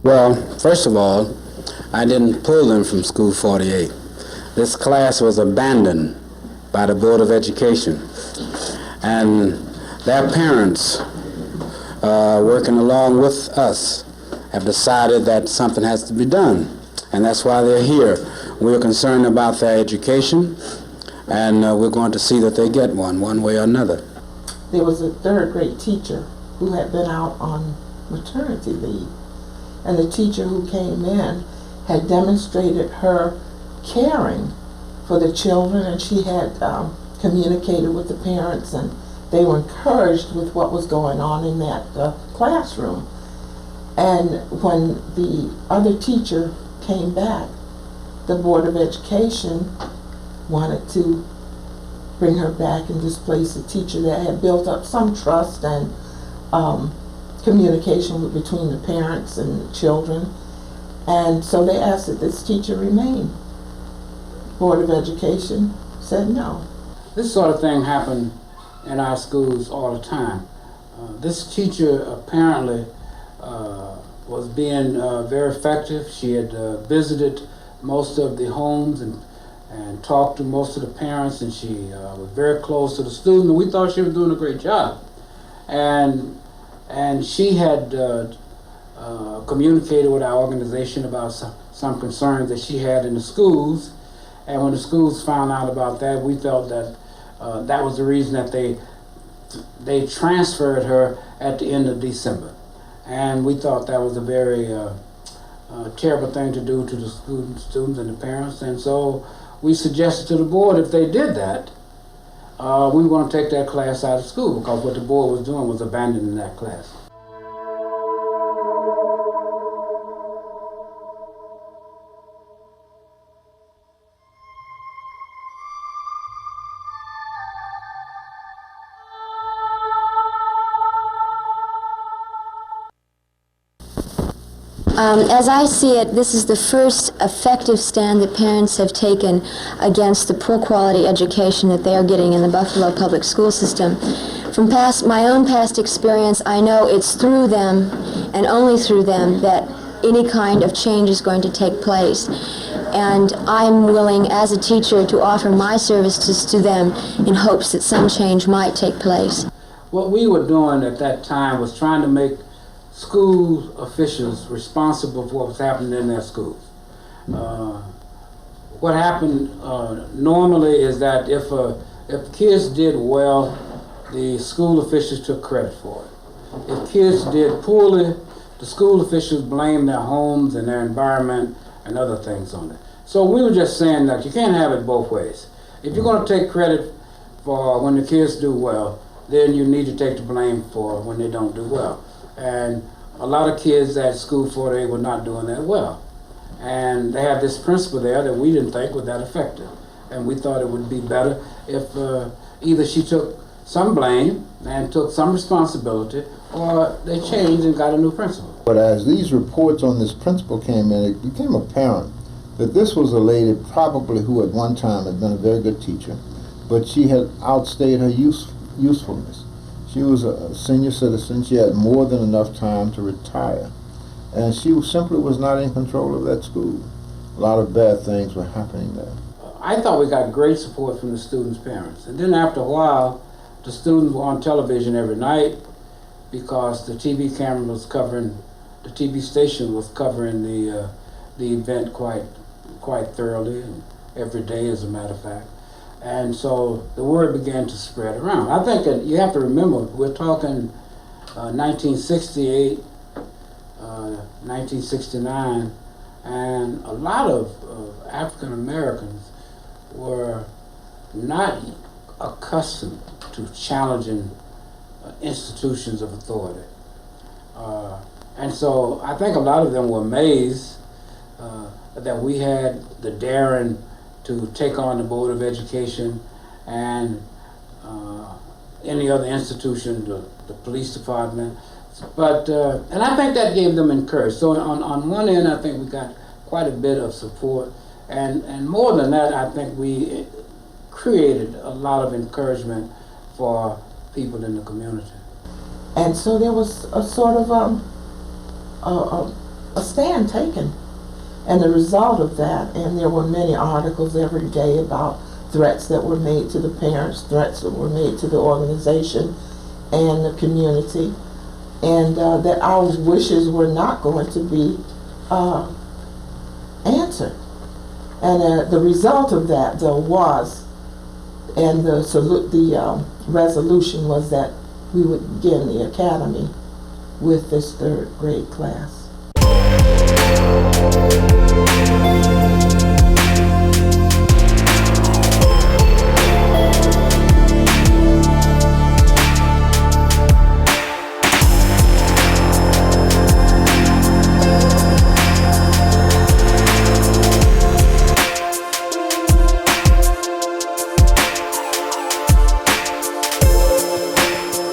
Well, first of all, I didn't pull them from School 48. This class was abandoned by the Board of Education. And their parents, working along with us, have decided that something has to be done. And that's why they're here. We're concerned about their education, and we're going to see that they get one way or another. There was a third grade teacher who had been out on maternity leave. And the teacher who came in had demonstrated her caring for the children, and she had communicated with the parents, and they were encouraged with what was going on in that classroom. And when the other teacher came back, the Board of Education wanted to bring her back and displace a teacher that had built up some trust and communication between the parents and the children. And so they asked that this teacher remain. Board of Education said no. This sort of thing happened in our schools all the time. This teacher apparently was being very effective. She had visited most of the homes and talked to most of the parents, and she was very close to the students, and we thought she was doing a great job. And she had communicated with our organization about some concerns that she had in the schools. And when the schools found out about that, we felt that that was the reason that they transferred her at the end of December. And we thought that was a very terrible thing to do to the students and the parents. And so we suggested to the board, if they did that, we were going to take that class out of school, because what the board was doing was abandoning that class. As I see it, this is the first effective stand that parents have taken against the poor quality education that they are getting in the Buffalo public school system. From my own past experience, I know it's through them and only through them that any kind of change is going to take place. And I'm willing, as a teacher, to offer my services to them in hopes that some change might take place. What we were doing at that time was trying to make school officials responsible for what was happening in their schools. What happened normally is that if kids did well, the school officials took credit for it. If kids did poorly, the school officials blamed their homes and their environment and other things on it. So we were just saying that you can't have it both ways. If you're going to take credit for when the kids do well, then you need to take the blame for when they don't do well. And a lot of kids at School 48 were not doing that well. And they have this principle there that we didn't think was that effective. And we thought it would be better if either she took some blame and took some responsibility, or they changed and got a new principal. But as these reports on this principal came in, it became apparent that this was a lady probably who at one time had been a very good teacher, but she had outstayed her usefulness. She was a senior citizen. She had more than enough time to retire. And she simply was not in control of that school. A lot of bad things were happening there. I thought we got great support from the students' parents. And then after a while, the students were on television every night because the TV camera was covering, the TV station was covering the event quite thoroughly, and every day, as a matter of fact. And so the word began to spread around. I think that you have to remember, we're talking 1968, 1969, and a lot of African Americans were not accustomed to challenging institutions of authority. And so I think a lot of them were amazed that we had the daring to take on the Board of Education and any other institution, the police department. But, and I think that gave them encouragement. So on one end, I think we got quite a bit of support. And more than that, I think we created a lot of encouragement for people in the community. And so there was a sort of a stand taken. And the result of that, and there were many articles every day about threats that were made to the parents, threats that were made to the organization and the community, and that our wishes were not going to be answered. And the result of that, though, was, and the resolution was that we would begin the academy with this third grade class.